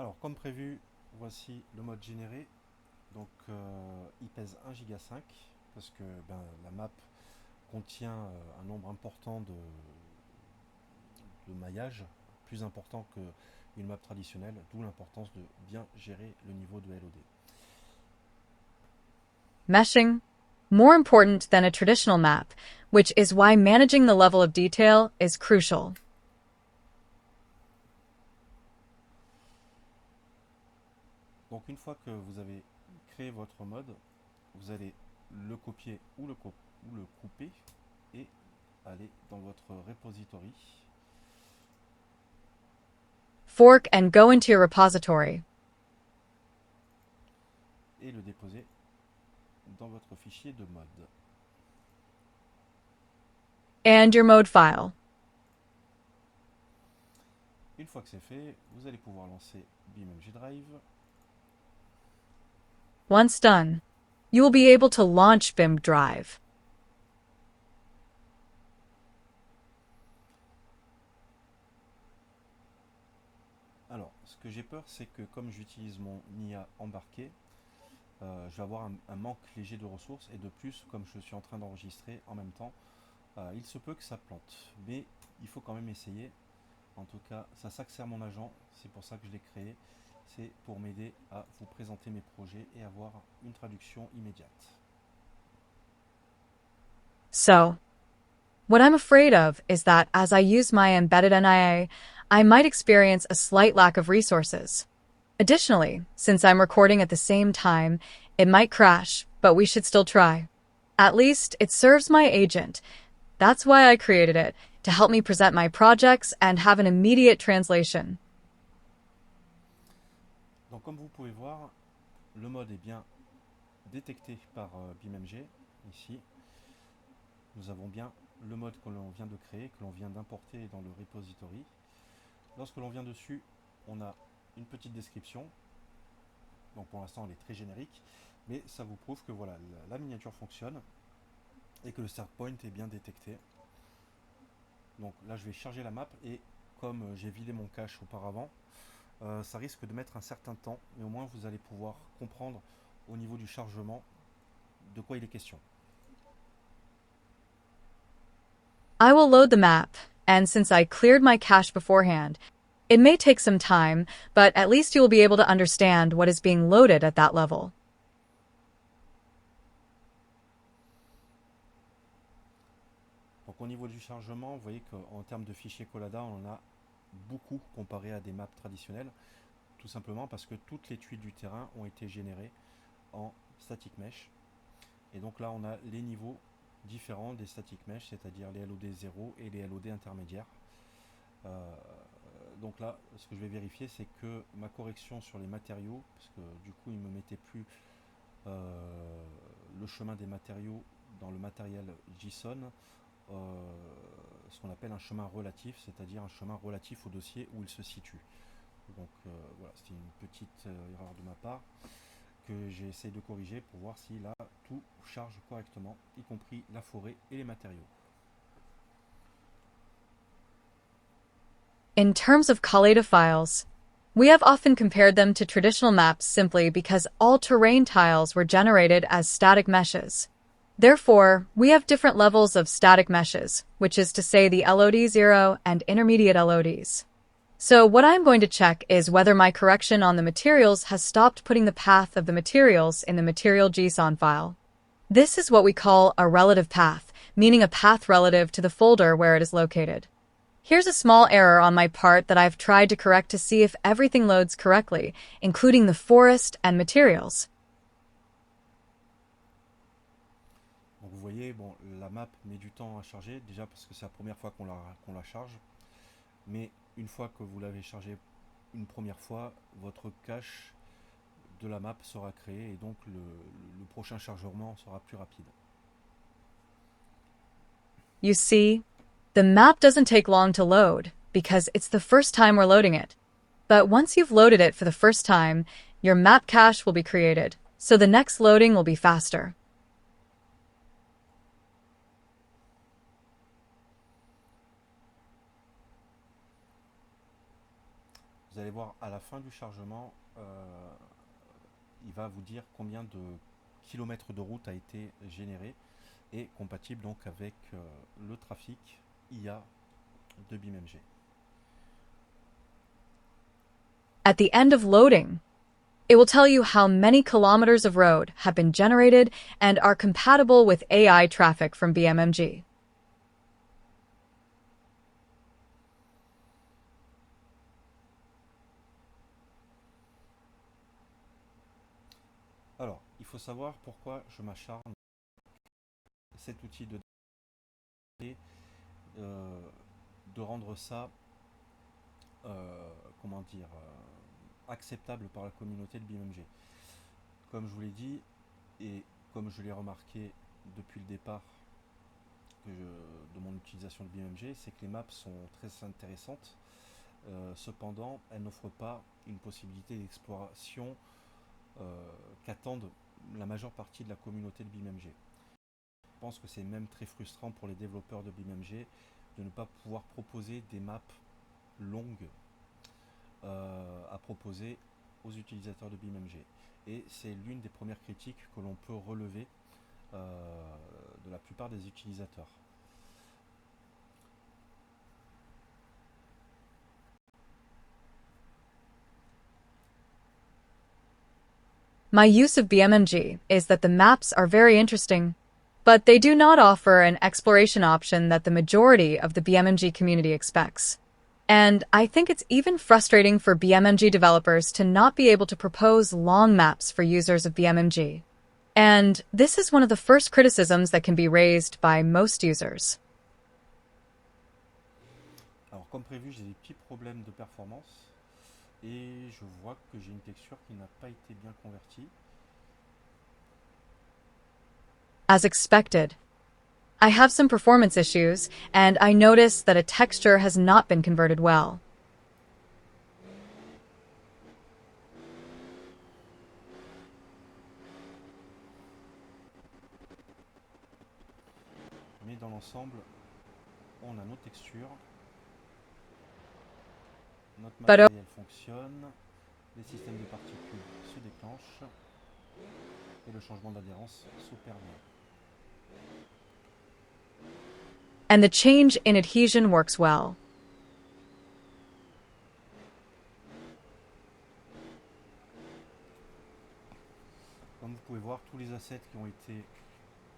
Alors, comme prévu, voici le mode généré. Donc, il pèse 1,5 Go parce que la map contient un nombre important de maillage, plus important qu'une map traditionnelle, d'où l'importance de bien gérer le niveau de LOD. Meshing, more important than a traditional map, which is why managing the level of detail is crucial. Donc, une fois que vous avez créé votre mode, vous allez le copier ou le couper et aller dans votre repository Fork and go into your repository. et le déposer dans votre fichier de mode. And your mode file. Une fois que c'est fait, vous allez pouvoir lancer BeamNG Drive. Once done, you will be able to launch BIM Drive. Alors, ce que j'ai peur, c'est que comme j'utilise mon IA embarqué, je vais avoir un manque léger de ressources et de plus, comme je suis en train d'enregistrer en même temps, il se peut que ça plante. Mais il faut quand même essayer. En tout cas, ça s'accère mon agent, c'est pour ça que je l'ai créé. C'est pour m'aider à vous présenter mes projets et avoir une traduction immédiate. So, what I'm afraid of is that as I use my embedded NIA, I might experience a slight lack of resources. Additionally, since I'm recording at the same time, it might crash, but we should still try. At least, it serves my agent. That's why I created it, to help me present my projects and have an immediate translation. Donc comme vous pouvez voir, le mode est bien détecté par BeamNG. Ici, nous avons bien le mode que l'on vient de créer, que l'on vient d'importer dans le repository. Lorsque l'on vient dessus, on a une petite description. Donc pour l'instant, elle est très générique, mais ça vous prouve que voilà, la miniature fonctionne et que le start point est bien détecté. Donc là, je vais charger la map et comme j'ai vidé mon cache auparavant, ça risque de mettre un certain temps, mais au moins vous allez pouvoir comprendre au niveau du chargement de quoi il est question. I will load the map, and since I cleared my cache beforehand, it may take some time, but at least you will be able to understand what is being loaded at that level. Donc au niveau du chargement, vous voyez qu'en termes de fichiers Collada, on en a beaucoup comparé à des maps traditionnelles, tout simplement parce que toutes les tuiles du terrain ont été générées en static mesh. Et donc là, on a les niveaux différents des static mesh, c'est-à-dire les LOD 0 et les LOD intermédiaires. Euh, donc là, ce que je vais vérifier, c'est que ma correction sur les matériaux, parce que du coup, il ne me mettait plus le chemin des matériaux dans le matériel JSON, ce qu'on appelle un chemin relatif, c'est-à-dire un chemin relatif au dossier où il se situe. Donc voilà, c'était une petite erreur de ma part que j'ai essayé de corriger pour voir si là tout charge correctement, y compris la forêt et les matériaux. In terms of Kaleida files, we have often compared them to traditional maps simply because all terrain tiles were generated as static meshes. Therefore, we have different levels of static meshes, which is to say the LOD 0 and intermediate LODs. So what I'm going to check is whether my correction on the materials has stopped putting the path of the materials in the material JSON file. This is what we call a relative path, meaning a path relative to the folder where it is located. Here's a small error on my part that I've tried to correct to see if everything loads correctly, including the forest and materials. Donc vous voyez, bon, la map met du temps à charger, déjà parce que c'est la première fois qu'on la charge. Mais une fois que vous l'avez chargé une première fois, votre cache de la map sera créé et donc le prochain chargement sera plus rapide. You see, the map doesn't take long to load because it's the first time we're loading it. But once you've loaded it for the first time, your map cache will be created, so the next loading will be faster. Vous allez voir à la fin du chargement, il va vous dire combien de kilomètres de route a été généré et compatible donc avec le trafic IA de BeamNG. At the end of loading, it will tell you how many kilometers of road have been generated and are compatible with AI traffic from BMMG. Alors, il faut savoir pourquoi je m'acharne cet outil euh, de rendre ça comment dire acceptable par la communauté de BeamNG. Comme je vous l'ai dit et comme je l'ai remarqué depuis le départ de mon utilisation de BeamNG, c'est que les maps sont très intéressantes. Cependant, elles n'offrent pas une possibilité d'exploration qu'attendent la majeure partie de la communauté de BeamNG. Je pense que c'est même très frustrant pour les développeurs de BeamNG de ne pas pouvoir proposer des maps longues à proposer aux utilisateurs de BeamNG. Et c'est l'une des premières critiques que l'on peut relever de la plupart des utilisateurs. My use of BMMG is that the maps are very interesting, but they do not offer an exploration option that the majority of the BMMG community expects. And I think it's even frustrating for BMMG developers to not be able to propose long maps for users of BMMG. And this is one of the first criticisms that can be raised by most users. Alors comme prévu, j'ai des petits problèmes de performance et je vois que j'ai une texture qui n'a pas été bien convertie. As expected, I have some performance issues, and I notice that a texture has not been converted well. Mais dans l'ensemble, on a nos textures. Notre But matériel fonctionne. Les systèmes de particules se déclenchent. Et le changement d'adhérence s'opère bien. and the change in adhesion works well. Comme vous pouvez voir, tous les assets qui ont été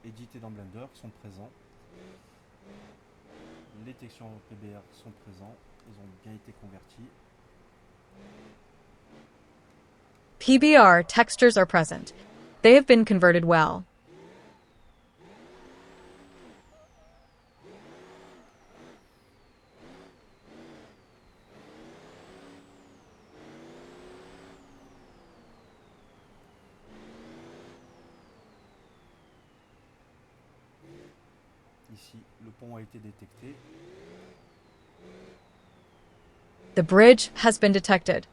édités dans Blender sont présents. Les textures PBR sont présents, ils ont bien été convertis. PBR textures are present. They have been converted well. Ici, le pont a été détecté. The bridge has been detected.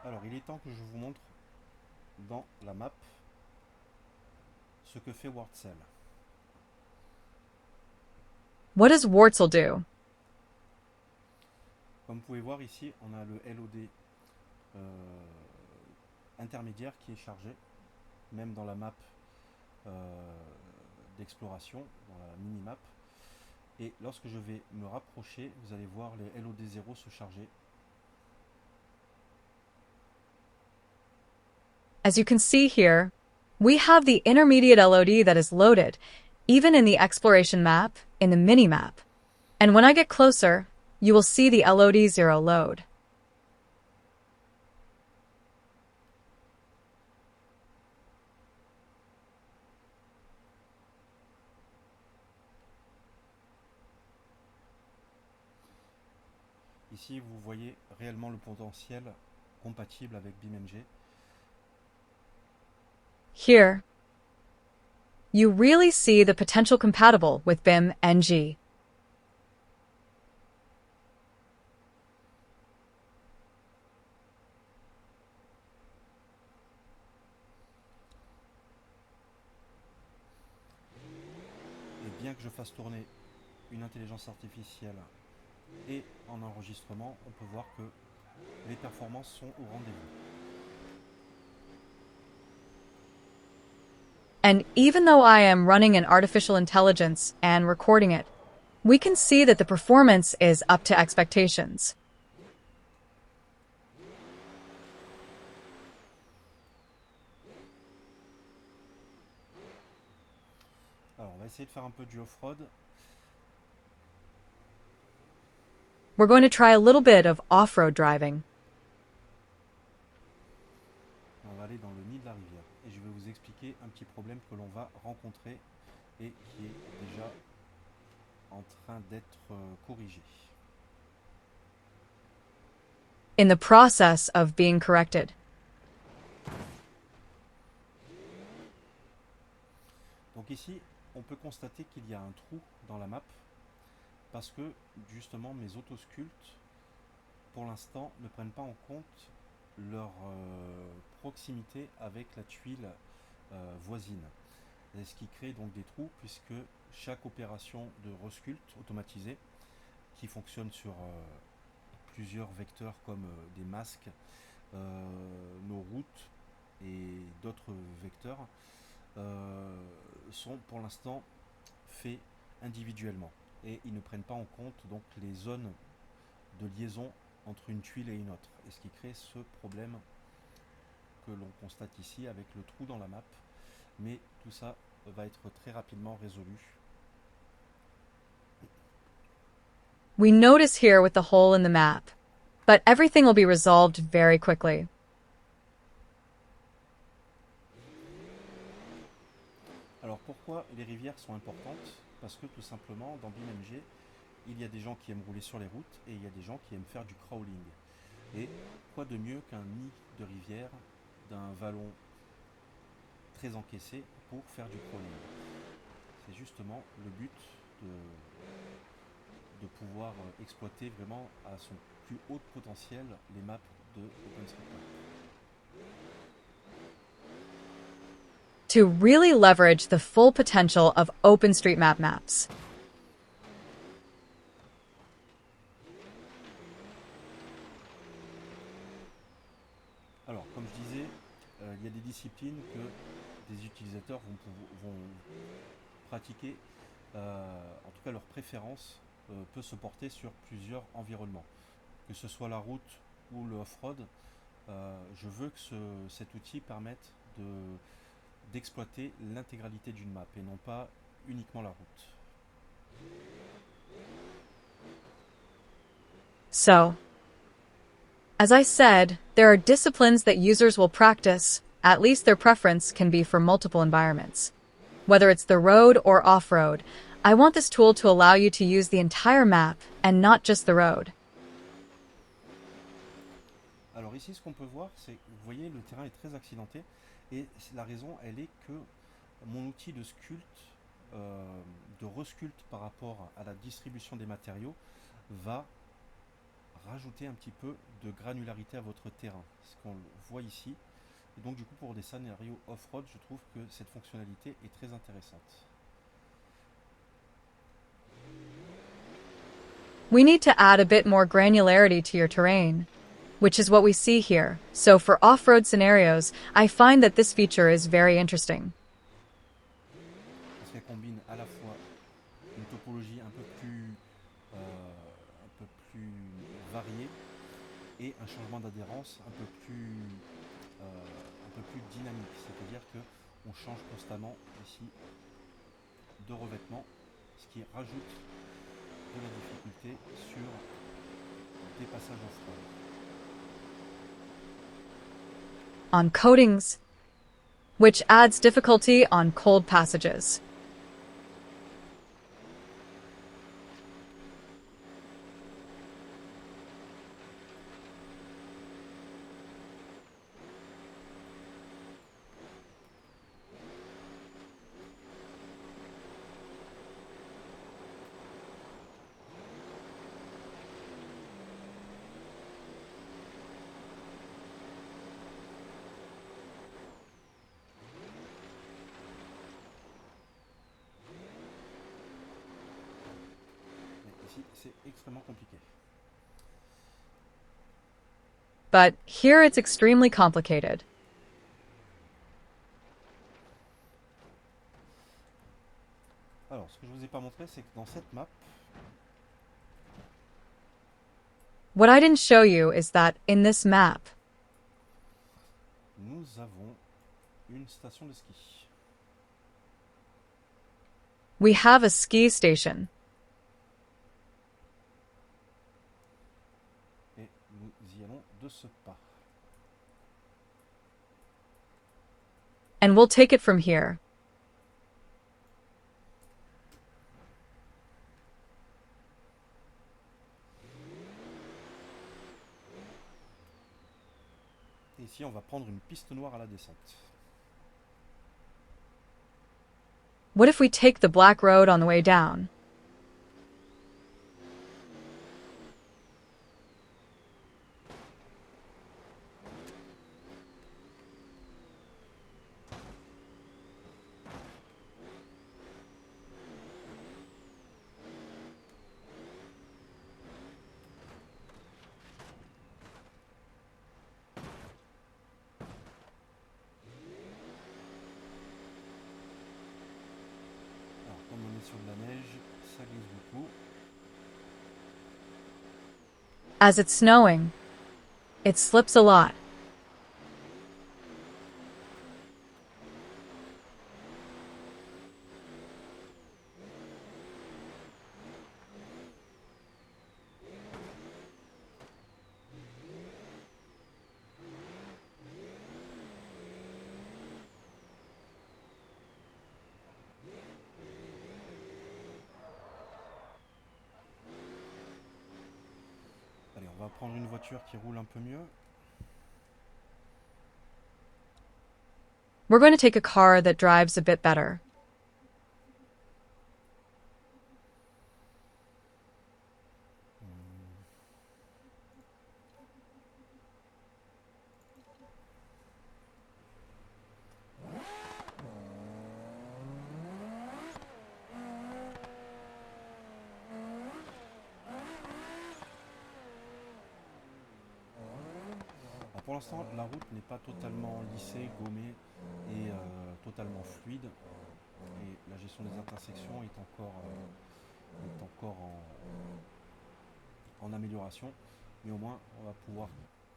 Alors, il est temps que je vous montre dans la map ce que fait Wurzel. What does Wurzel do? Comme vous pouvez voir ici, on a le LOD intermédiaire qui est chargé, même dans la map d'exploration, dans la mini-map. Et lorsque je vais me rapprocher, vous allez voir les LOD0 se charger. As you can see here, we have the intermediate LOD that is loaded, even in the exploration map, in the mini-map. And when I get closer, you will see the LOD0 load. Ici, vous voyez réellement le potentiel compatible avec BeamNG. Here, you really see the potential compatible with BIM NG. Et bien que je fasse tourner une intelligence artificielle et en enregistrement, on peut voir que les performances sont au rendez-vous. And even though I am running an artificial intelligence and recording it, we can see that the performance is up to expectations. Alors on va essayer de faire un peu du off-road. We're going to try a little bit of off-road driving. On va aller dans le nid de la rivière et je vais vous expliquer un petit problème que l'on va rencontrer et qui est déjà en train d'être corrigé. In the process of being corrected. Donc ici, on peut constater qu'il y a un trou dans la map parce que justement mes autosculptes pour l'instant ne prennent pas en compte leur proximité avec la tuile voisine. Et ce qui crée donc des trous puisque chaque opération de resculpte automatisée qui fonctionne sur plusieurs vecteurs comme des masques, nos routes et d'autres vecteurs sont pour l'instant faits individuellement et ils ne prennent pas en compte donc les zones de liaison entre une tuile et une autre, et ce qui crée ce problème que l'on constate ici avec le trou dans la map, mais tout ça va être très rapidement résolu. We notice here with the hole in the map, but everything will be resolved very quickly. Alors pourquoi les rivières sont importantes? Parce que tout simplement dans BIMNG, il y a des gens qui aiment rouler sur les routes et il y a des gens qui aiment faire du crawling. Et quoi de mieux qu'un nid de rivière d'un vallon très encaissé pour faire du crawling? C'est justement le but de pouvoir exploiter vraiment à son plus haut potentiel les maps de OpenStreetMap. To really leverage the full potential of OpenStreetMap maps. Alors, comme je disais, il y a des disciplines que des utilisateurs vont pratiquer, en tout cas leur préférence peut se porter sur plusieurs environnements. Que ce soit la route ou le off-road, je veux que cet outil permette d'exploiter l'intégralité d'une map et non pas uniquement la route. So, as I said, there are disciplines that users will practice, at least their preference can be for multiple environments. Whether it's the road or off-road, I want this tool to allow you to use the entire map and not just the road. Alors ici, ce qu'on peut voir, c'est, vous voyez, le terrain est très accidenté et la raison, elle est que mon outil de sculpte, de resculpte par rapport à la distribution des matériaux, va rajouter un petit peu de granularité à votre terrain, ce qu'on voit ici. Et donc du coup, pour des scénarios off-road, je trouve que cette fonctionnalité est très intéressante. We need to add a bit more granularity to your terrain, which is what we see here. So for off-road scenarios, I find that this feature is very interesting. Parce qu'elle combine à la fois une topologie un peu plus variée et un changement d'adhérence un peu plus dynamique. C'est-à-dire que on change constamment ici de revêtement, ce qui rajoute de la difficulté sur des passages off-road. On coatings, which adds difficulty on cold passages. ici, c'est extrêmement compliqué. But here it's extremely complicated. Alors, ce que je vous ai pas montré, c'est que dans cette map, What I didn't show you is that in this map, nous avons une station de ski. we have a ski station. Et nous y allons de ce pas. And we'll take it from here. Et ici, on va prendre une piste noire à la descente. What if we take the black road on the way down? Alors, comme on est sur de la neige, ça glisse beaucoup. As it's snowing, it slips a lot. Allez, on va prendre une voiture qui roule un peu mieux. We're going to take a car that drives a bit better. Alors, pour l'instant, la route n'est pas totalement lissée, gommée et totalement fluide. Et la gestion des intersections est encore en amélioration. Mais au moins, on va pouvoir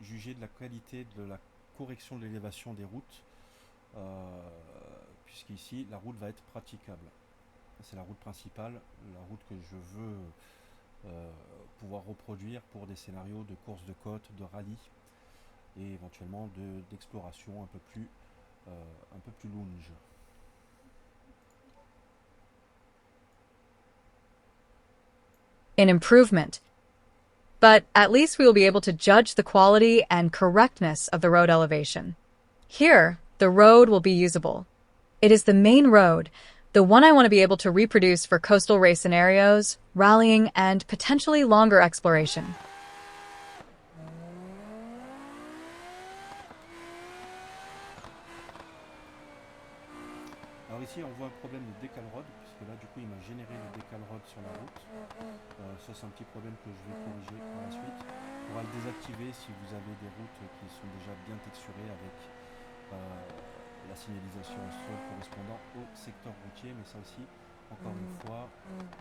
juger de la qualité de la correction de l'élévation des routes, puisqu'ici, la route va être praticable. C'est la route principale, la route que je veux pouvoir reproduire pour des scénarios de course de côte, de rallye et éventuellement d'exploration un peu plus lounge. An improvement. But at least we will be able to judge the quality and correctness of the road elevation. Here, the road will be usable. It is the main road, the one I want to be able to reproduce for coastal race scenarios, rallying, and potentially longer exploration. Alors ici on voit un problème de décalrod, puisque là du coup il m'a généré le décalrod sur la route. Ça c'est un petit problème que je vais corriger par la suite. On pourra le désactiver si vous avez des routes qui sont déjà bien texturées avec la signalisation au sol correspondant au secteur routier, mais ça aussi, encore une fois,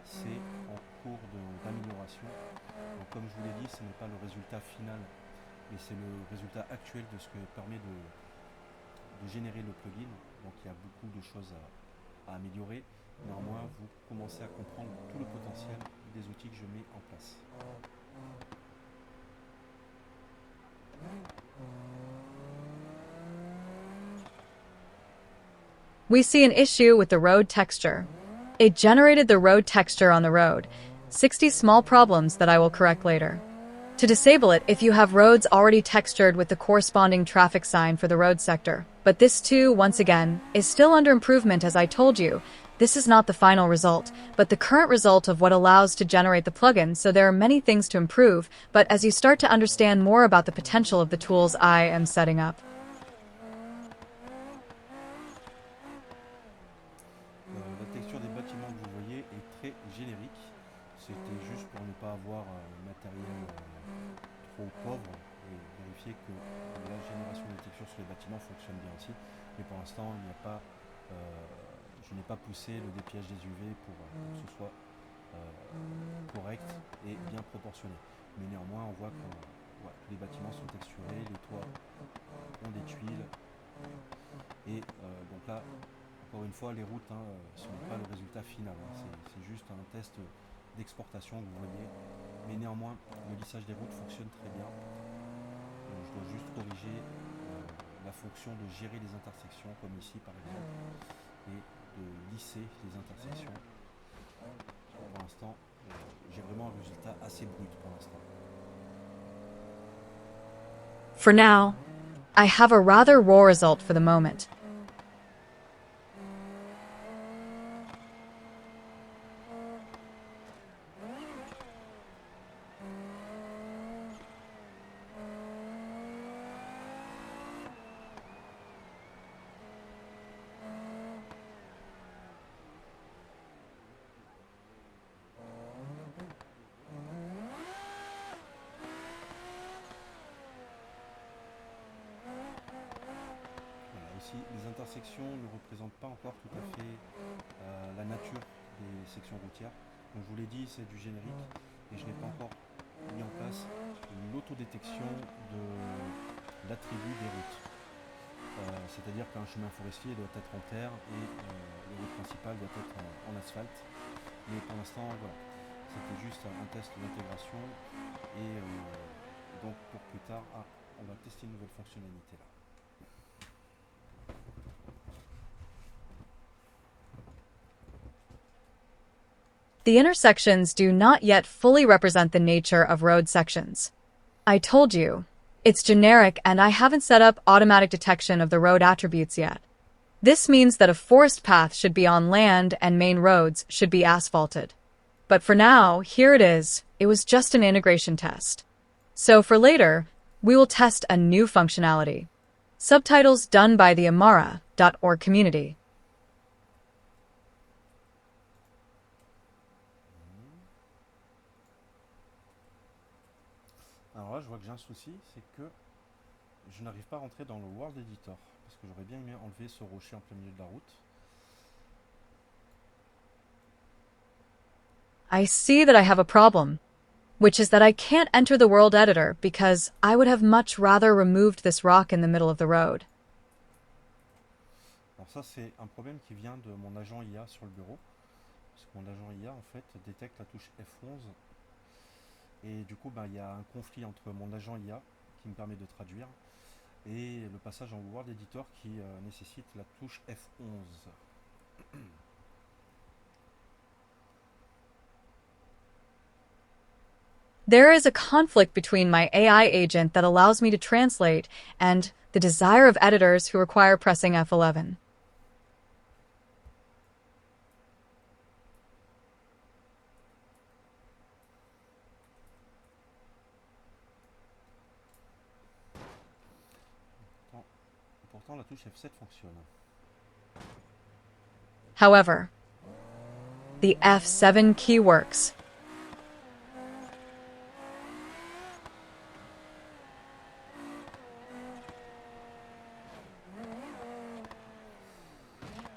c'est en cours d'amélioration. Donc comme je vous l'ai dit, ce n'est pas le résultat final, mais c'est le résultat actuel de ce que permet de générer le plugin. Donc il y a beaucoup de choses à améliorer. Néanmoins, vous commencez à comprendre tout le potentiel des outils que je mets en place. We see an issue with the road texture. It generated the road texture on the road. 60 small problems that I will correct later. To disable it if you have roads already textured with the corresponding traffic sign for the road sector. But this too, once again, is still under improvement as I told you. This is not the final result, but the current result of what allows to generate the plugin, so there are many things to improve, but as you start to understand more about the potential of the tools I am setting up. La texture des bâtiments que vous voyez est très générique. c'était juste pour ne pas avoir un matériel trop pauvre et vérifier que la génération des textures sur les bâtiments fonctionne bien aussi. Mais pour l'instant, il n'y a pas, je n'ai pas poussé le dépillage des UV pour que ce soit correct et bien proportionné. Mais néanmoins, on voit que les bâtiments sont texturés, les toits ont des tuiles. Et donc là, encore une fois, les routes, ce n'est pas le résultat final. C'est juste un test d'exportation que vous voyez. Mais néanmoins, le lissage des routes fonctionne très bien. Donc, je dois juste corriger la fonction de gérer les intersections, comme ici par exemple, et de lisser les intersections. Pour l'instant, j'ai vraiment un résultat assez brut pour l'instant. For now, I have a rather raw result for the moment. Ici, les intersections ne représentent pas encore tout à fait la nature des sections routières. Donc je vous l'ai dit, c'est du générique et je n'ai pas encore mis en place l'autodétection de l'attribut des routes. C'est-à-dire qu'un chemin forestier doit être en terre et les routes principales doivent être en asphalte. Mais pour l'instant, voilà, c'était juste un test d'intégration et donc pour plus tard, on va tester une nouvelle fonctionnalité là. The intersections do not yet fully represent the nature of road sections. I told you, it's generic and I haven't set up automatic detection of the road attributes yet. This means that a forest path should be on land and main roads should be asphalted. But for now, here it is. It was just an integration test. So for later, we will test a new functionality. Subtitles done by the Amara.org community. Alors là, je vois que j'ai un souci, c'est que je n'arrive pas à rentrer dans le World Editor, parce que j'aurais bien aimé enlever ce rocher en plein milieu de la route. I see that I have a problem, which is that I can't enter the world editor because I would have much rather removed this rock in the middle of the road. Alors ça, c'est un problème qui vient de mon agent IA sur le bureau, parce que mon agent IA, en fait, détecte la touche F11, et du coup, il y a un conflit entre mon agent IA, qui me permet de traduire, et le passage en Word Editor qui nécessite la touche F11. There is a conflict between my AI agent that allows me to translate and the desire of editors who require pressing F11. Pourtant, la touche F7 fonctionne. However, the F7 key works.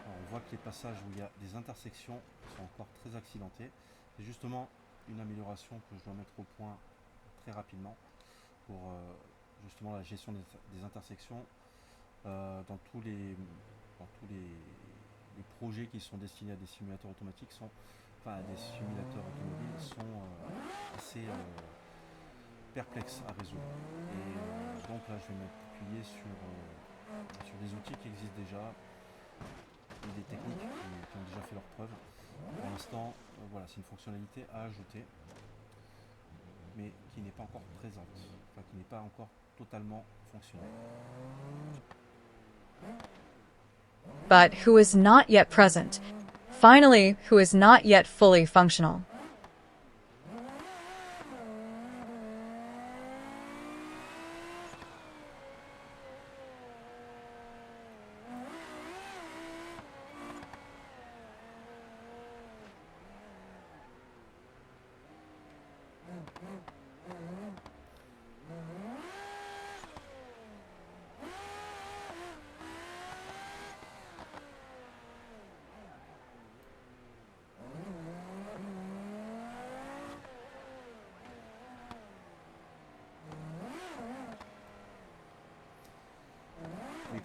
Alors, on voit que les passages où il y a des intersections sont encore très accidentés. C'est justement une amélioration que je dois mettre au point très rapidement pour justement la gestion des intersections dans tous les projets qui sont destinés à des simulateurs automatiques à des simulateurs automobiles sont assez perplexes à résoudre. Et donc là, je vais m'appuyer sur des outils qui existent déjà et des techniques qui ont déjà fait leurs preuves. Pour l'instant, voilà, c'est une fonctionnalité à ajouter, mais qui n'est pas encore présente, qui n'est pas encore totalement fonctionnelle. But who is not yet present. Finally, who is not yet fully functional.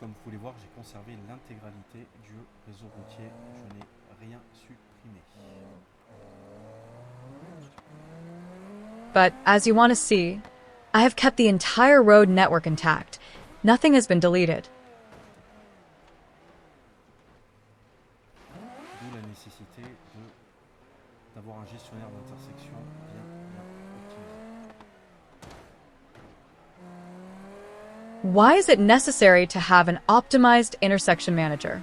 comme vous pouvez voir, j'ai conservé l'intégralité du réseau routier. Je n'ai rien supprimé. But as you want to see, I have kept the entire road network intact. Nothing has been deleted. D'où la nécessité d'avoir un gestionnaire d'intersection bien optimisé. Why is it necessary to have an optimized intersection manager?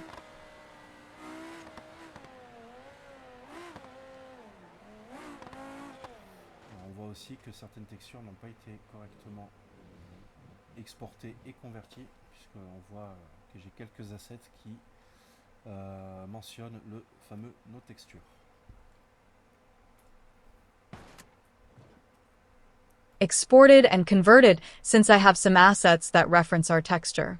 Alors, on voit aussi que certaines textures n'ont pas été correctement exportées et converties, puisqu'on voit que j'ai quelques assets qui mentionnent le fameux no texture. Exported and converted since I have some assets that reference our texture.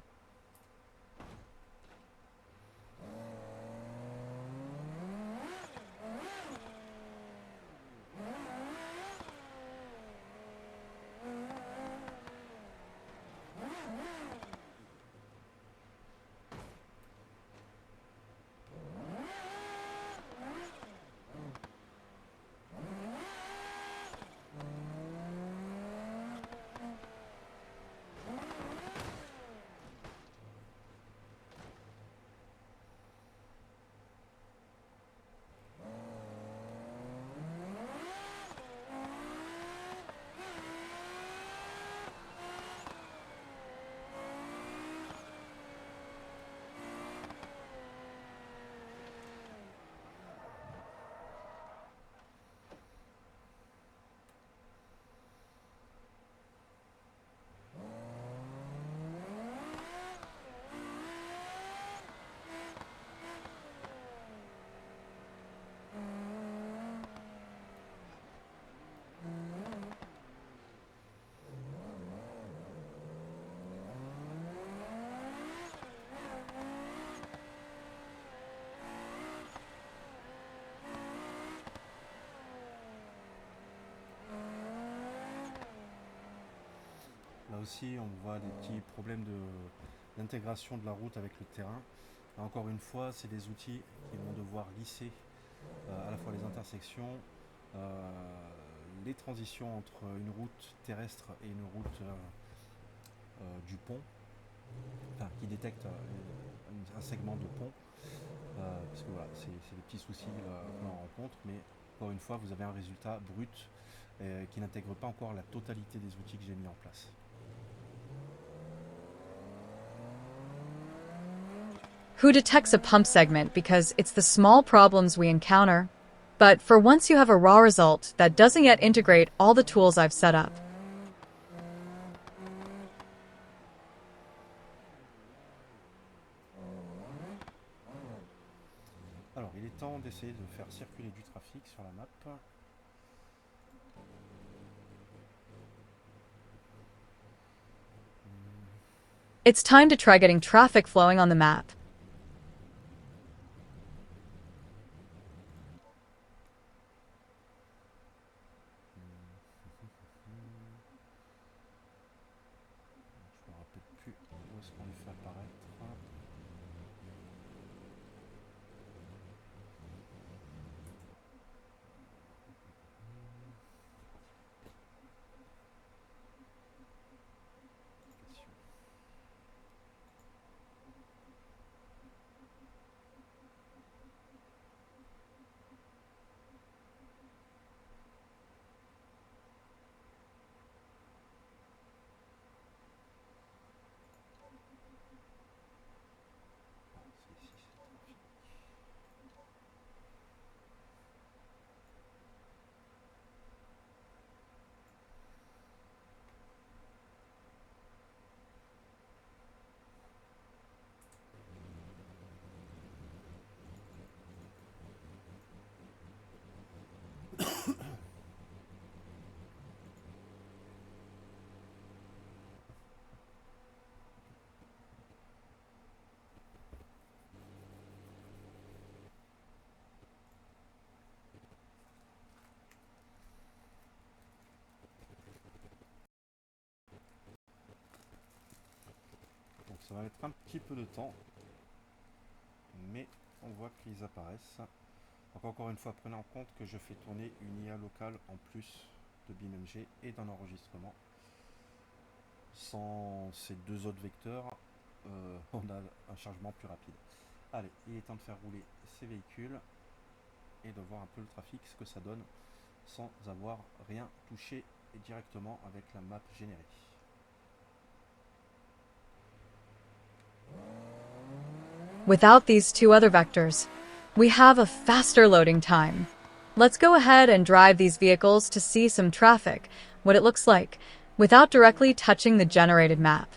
Là aussi, on voit des petits problèmes d'intégration de la route avec le terrain. Là, encore une fois, c'est des outils qui vont devoir lisser à la fois les intersections, les transitions entre une route terrestre et une route du pont, enfin qui détecte un segment de pont, parce que voilà, c'est des petits soucis que l'on rencontre, mais encore une fois, vous avez un résultat brut qui n'intègre pas encore la totalité des outils que j'ai mis en place. Who detects a pump segment because it's the small problems we encounter. But for once you have a raw result that doesn't yet integrate all the tools I've set up. Alors, il est temps d'essayer de faire circuler du trafic sur la map. It's time to try getting traffic flowing on the map. Je me rappelle plus où est-ce qu'on les fait apparaître. ça va mettre un petit peu de temps, mais on voit qu'ils apparaissent. Donc encore une fois, prenez en compte que je fais tourner une IA locale en plus de BeamNG et d'un enregistrement. Sans ces deux autres vecteurs, on a un chargement plus rapide. Allez, il est temps de faire rouler ces véhicules et de voir un peu le trafic, ce que ça donne sans avoir rien touché et directement avec la map générée. Without these two other vectors, we have a faster loading time. Let's go ahead and drive these vehicles to see some traffic, what it looks like, without directly touching the generated map.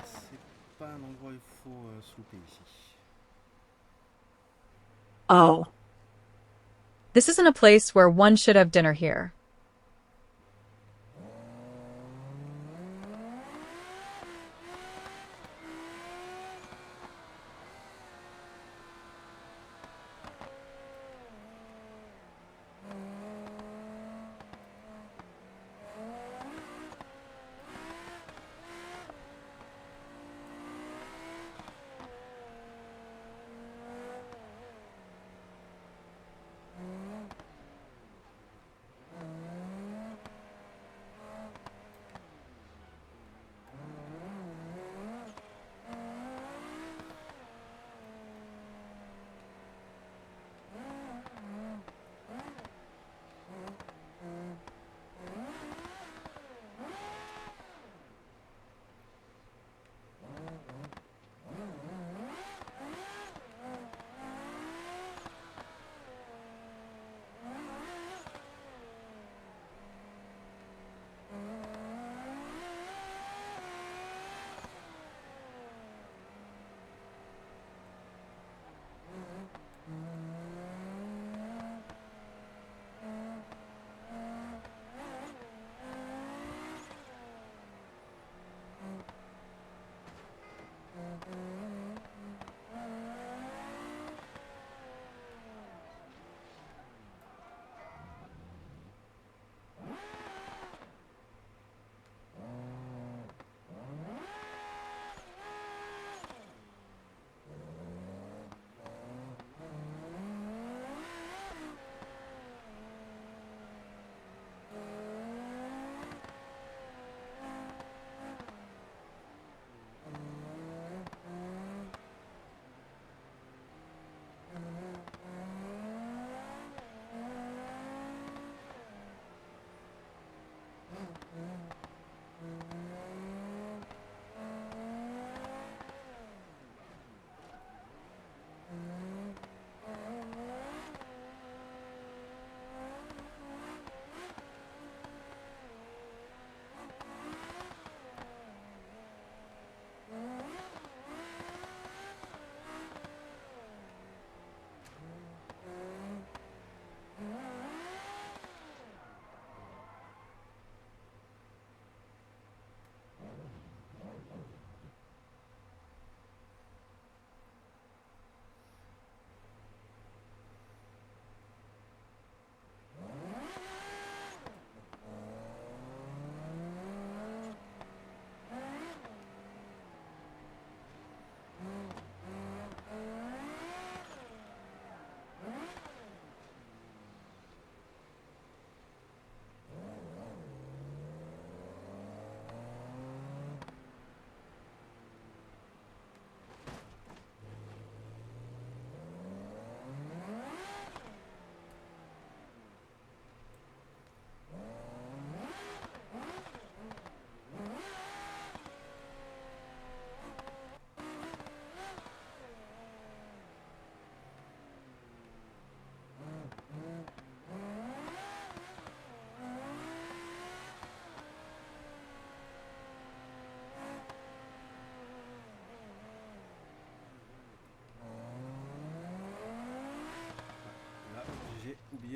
C'est pas un endroit où il faut se louper ici. Oh. This isn't a place where one should have dinner here.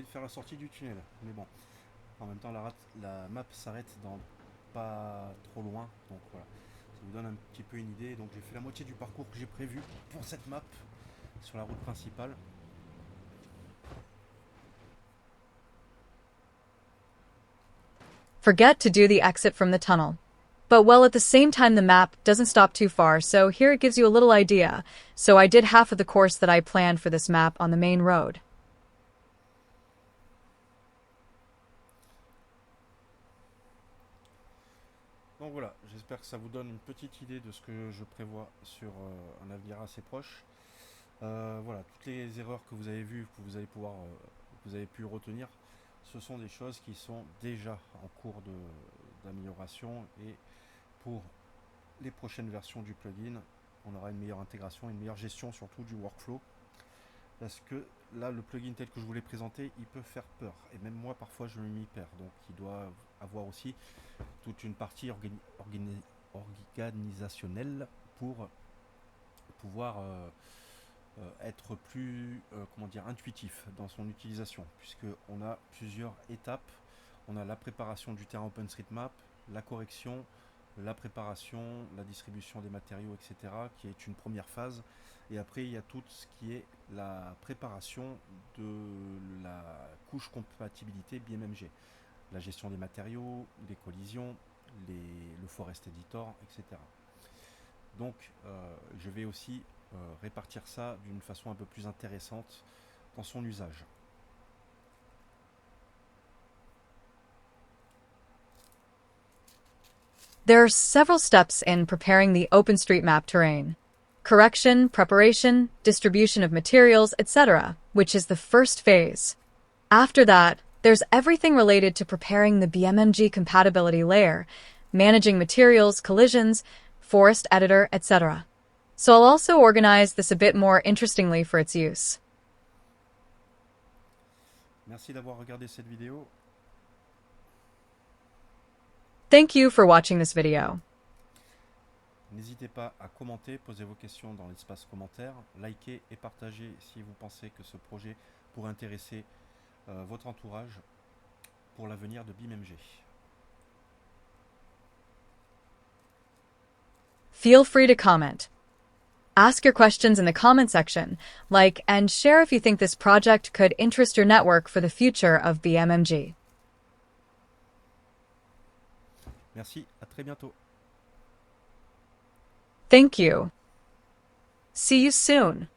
de faire la sortie du tunnel. Mais bon, en même temps, la map s'arrête dans pas trop loin. Donc voilà, ça vous donne un petit peu une idée. Donc j'ai fait la moitié du parcours que j'ai prévu pour cette map sur la route principale. Forget to do the exit from the tunnel. But well, at the same time, the map doesn't stop too far, so here it gives you a little idea. So I did half of the course that I planned for this map on the main road. Donc voilà, j'espère que ça vous donne une petite idée de ce que je prévois sur un avenir assez proche. Voilà, toutes les erreurs que vous avez vues, que vous allez pouvoir, que vous avez pu retenir, ce sont des choses qui sont déjà en cours d'amélioration, et pour les prochaines versions du plugin, on aura une meilleure intégration, une meilleure gestion surtout du workflow. Parce que là, le plugin tel que je vous l'ai présenté, il peut faire peur. Et même moi, parfois, je m'y perds. Donc, il doit avoir aussi toute une partie organisationnelle pour pouvoir être plus comment dire, intuitif dans son utilisation. Puisqu'on a plusieurs étapes. On a la préparation du terrain OpenStreetMap, la correction, la préparation, la distribution des matériaux, etc., qui est une première phase. Et après, il y a tout ce qui est la préparation de la couche compatibilité BMMG. La gestion des matériaux, les collisions, le Forest Editor, etc. Donc, je vais aussi répartir ça d'une façon un peu plus intéressante dans son usage. There are several steps in preparing the OpenStreetMap terrain. Correction, preparation, distribution of materials, etc., which is the first phase. After that, there's everything related to preparing the BMMG compatibility layer, managing materials, collisions, forest editor, etc. So I'll also organize this a bit more interestingly for its use. Merci d'avoir regardé cette vidéo. Thank you for watching this video. N'hésitez pas à commenter, poser vos questions dans l'espace commentaire, liker et partager si vous pensez que ce projet pourrait intéresser votre entourage pour l'avenir de BeamMG. Feel free to comment. Ask your questions in the comment section, like and share if you think this project could interest your network for the future of BMMG. Merci, à très bientôt. Thank you. See you soon.